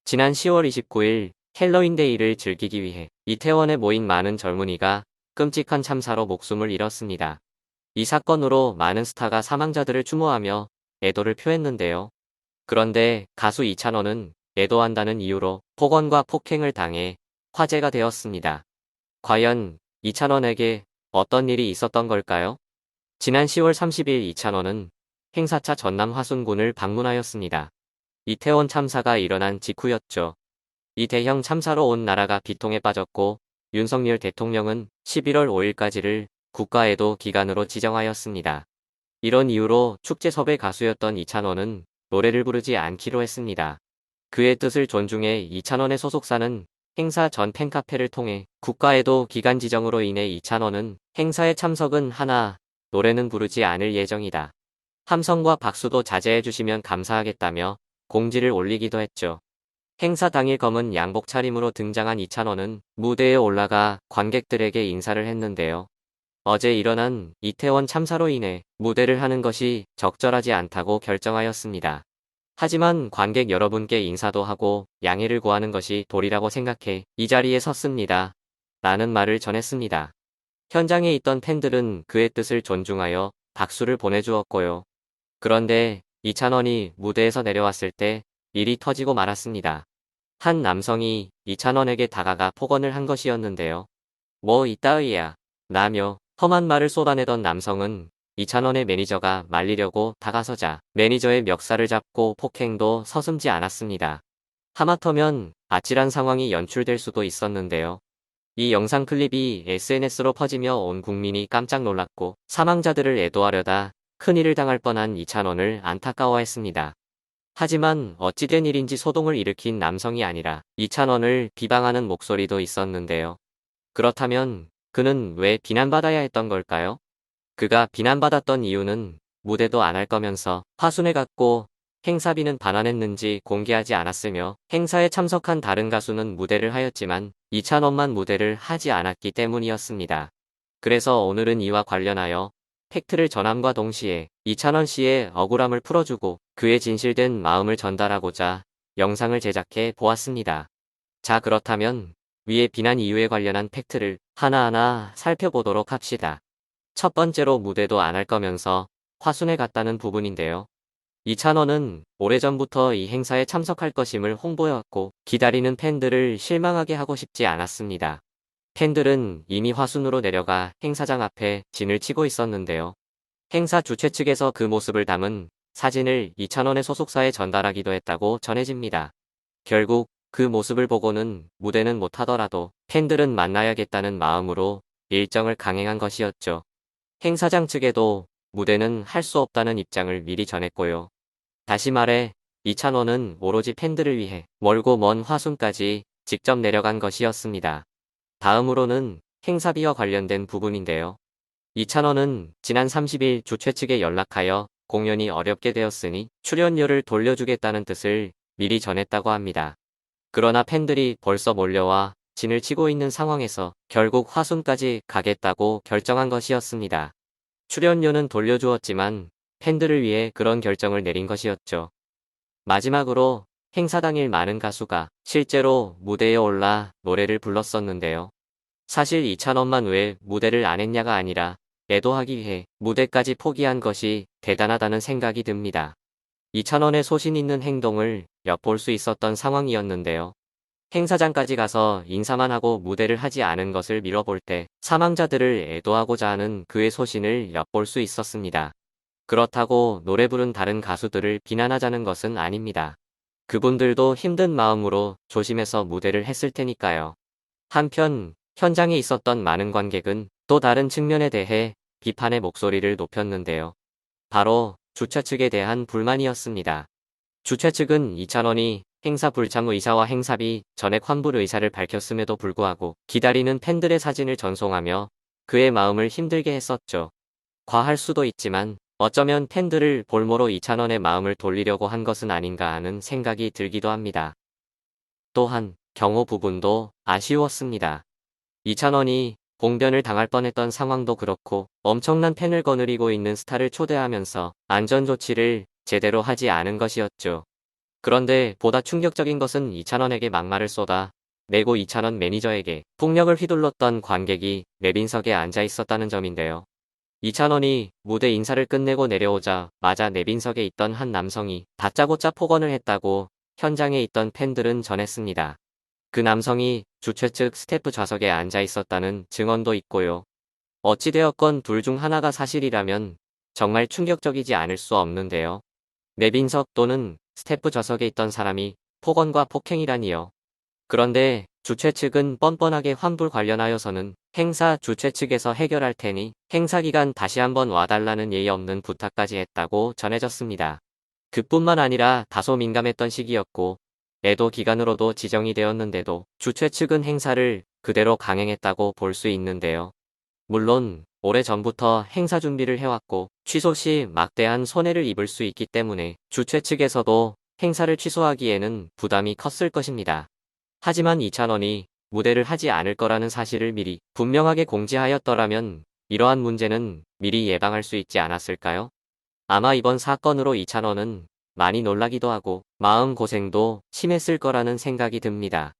지난 10월 29일 헬로윈데이를 즐기기 위해 이태원에 모인 많은 젊은이가 끔찍한 참사로 목숨을 잃었습니다. 이 사건으로 많은 스타가 사망자들을 추모하며 애도를 표했는데요. 그런데 가수 이찬원은 애도한다는 이유로 폭언과 폭행을 당해 화제가 되었습니다. 과연 이찬원에게 어떤 일이 있었던 걸까요? 지난 10월 30일 이찬원은 행사차 전남 화순군을 방문하였습니다. 이태원 참사가 일어난 직후였죠. 이 대형 참사로 온 나라가 비통에 빠졌고 윤석열 대통령은 11월 5일까지를 국가애도 기간으로 지정하였습니다. 이런 이유로 축제 섭외 가수였던 이찬원은 노래를 부르지 않기로 했습니다. 그의 뜻을 존중해 이찬원의 소속사는 행사 전 팬카페를 통해 국가애도 기간 지정으로 인해 이찬원은 행사에 참석은 하나 노래는 부르지 않을 예정이다. 함성과 박수도 자제해 주시면 감사하겠다며 공지를 올리기도 했죠. 행사 당일 검은 양복 차림으로 등장한 이찬원은 무대에 올라가 관객들에게 인사를 했는데요. 어제 일어난 이태원 참사로 인해 무대를 하는 것이 적절하지 않다고 결정하였습니다. 하지만 관객 여러분께 인사도 하고 양해를 구하는 것이 도리라고 생각해 이 자리에 섰습니다. 라는 말을 전했습니다. 현장에 있던 팬들은 그의 뜻을 존중하여 박수를 보내주었고요. 그런데 이찬원이 무대에서 내려왔을 때 일이 터지고 말았습니다. 한 남성이 이찬원에게 다가가 폭언을 한 것이었는데요. 뭐 이따위야 라며 험한 말을 쏟아내던 남성은 이찬원의 매니저가 말리려고 다가서자 매니저의 멱살을 잡고 폭행도 서슴지 않았습니다. 하마터면 아찔한 상황이 연출될 수도 있었는데요. 이 영상 클립이 SNS로 퍼지며 온 국민이 깜짝 놀랐고 사망자들을 애도하려다 큰일을 당할 뻔한 이찬원을 안타까워했습니다. 하지만 어찌된 일인지 소동을 일으킨 남성이 아니라 이찬원을 비방하는 목소리도 있었는데요. 그렇다면 그는 왜 비난받아야 했던 걸까요? 그가 비난받았던 이유는 무대도 안 할 거면서 화순에 갔고 행사비는 반환했는지 공개하지 않았으며 행사에 참석한 다른 가수는 무대를 하였지만 이찬원만 무대를 하지 않았기 때문이었습니다. 그래서 오늘은 이와 관련하여 팩트를 전함과 동시에 이찬원 씨의 억울함을 풀어주고 그의 진실된 마음을 전달하고자 영상을 제작해 보았습니다. 자, 그렇다면 위의 비난 이유에 관련한 팩트를 하나하나 살펴보도록 합시다. 첫 번째로 무대도 안 할 거면서 화순에 갔다는 부분인데요. 이찬원은 오래전부터 이 행사에 참석할 것임을 홍보해왔고 기다리는 팬들을 실망하게 하고 싶지 않았습니다. 팬들은 이미 화순으로 내려가 행사장 앞에 진을 치고 있었는데요. 행사 주최 측에서 그 모습을 담은 사진을 이찬원의 소속사에 전달하기도 했다고 전해집니다. 결국 그 모습을 보고는 무대는 못하더라도 팬들은 만나야겠다는 마음으로 일정을 강행한 것이었죠. 행사장 측에도 무대는 할 수 없다는 입장을 미리 전했고요. 다시 말해 이찬원은 오로지 팬들을 위해 멀고 먼 화순까지 직접 내려간 것이었습니다. 다음으로는 행사비와 관련된 부분인데요. 이찬원은 지난 30일 주최 측에 연락하여 공연이 어렵게 되었으니 출연료를 돌려주겠다는 뜻을 미리 전했다고 합니다. 그러나 팬들이 벌써 몰려와 진을 치고 있는 상황에서 결국 화순까지 가겠다고 결정한 것이었습니다. 출연료는 돌려주었지만 팬들을 위해 그런 결정을 내린 것이었죠. 마지막으로 행사 당일 많은 가수가 실제로 무대에 올라 노래를 불렀었는데요. 사실 이찬원만 왜 무대를 안 했냐가 아니라 애도하기 위해 무대까지 포기한 것이 대단하다는 생각이 듭니다. 이찬원의 소신 있는 행동을 엿볼 수 있었던 상황이었는데요. 행사장까지 가서 인사만 하고 무대를 하지 않은 것을 미뤄볼 때 사망자들을 애도하고자 하는 그의 소신을 엿볼 수 있었습니다. 그렇다고 노래 부른 다른 가수들을 비난하자는 것은 아닙니다. 그분들도 힘든 마음으로 조심해서 무대를 했을 테니까요. 한편 현장에 있었던 많은 관객은 또 다른 측면에 대해 비판의 목소리를 높였는데요. 바로 주최 측에 대한 불만이었습니다. 주최 측은 이찬원이 행사 불참 의사와 행사비 전액 환불 의사를 밝혔음에도 불구하고 기다리는 팬들의 사진을 전송하며 그의 마음을 힘들게 했었죠. 과할 수도 있지만 어쩌면 팬들을 볼모로 이찬원의 마음을 돌리려고 한 것은 아닌가 하는 생각이 들기도 합니다. 또한 경호 부분도 아쉬웠습니다. 이찬원이 봉변을 당할 뻔했던 상황도 그렇고 엄청난 팬을 거느리고 있는 스타를 초대하면서 안전조치를 제대로 하지 않은 것이었죠. 그런데 보다 충격적인 것은 이찬원에게 막말을 쏟아 내고 이찬원 매니저에게 폭력을 휘둘렀던 관객이 내빈석에 앉아 있었다는 점인데요. 이찬원이 무대 인사를 끝내고 내려오자마자 내빈석에 있던 한 남성이 다짜고짜 폭언을 했다고 현장에 있던 팬들은 전했습니다. 그 남성이 주최 측 스태프 좌석에 앉아 있었다는 증언도 있고요. 어찌되었건 둘 중 하나가 사실이라면 정말 충격적이지 않을 수 없는데요. 내빈석 또는 스태프 좌석에 있던 사람이 폭언과 폭행이라니요. 그런데 주최 측은 뻔뻔하게 환불 관련하여서는 행사 주최 측에서 해결할 테니 행사 기간 다시 한번 와달라는 예의 없는 부탁까지 했다고 전해졌습니다. 그뿐만 아니라 다소 민감했던 시기였고 애도 기간으로도 지정이 되었는데도 주최 측은 행사를 그대로 강행했다고 볼 수 있는데요. 물론 오래전부터 행사 준비를 해왔고 취소 시 막대한 손해를 입을 수 있기 때문에 주최 측에서도 행사를 취소하기에는 부담이 컸을 것입니다. 하지만 이찬원이 무대를 하지 않을 거라는 사실을 미리 분명하게 공지하였더라면 이러한 문제는 미리 예방할 수 있지 않았을까요? 아마 이번 사건으로 이찬원은 많이 놀라기도 하고 마음고생도 심했을 거라는 생각이 듭니다.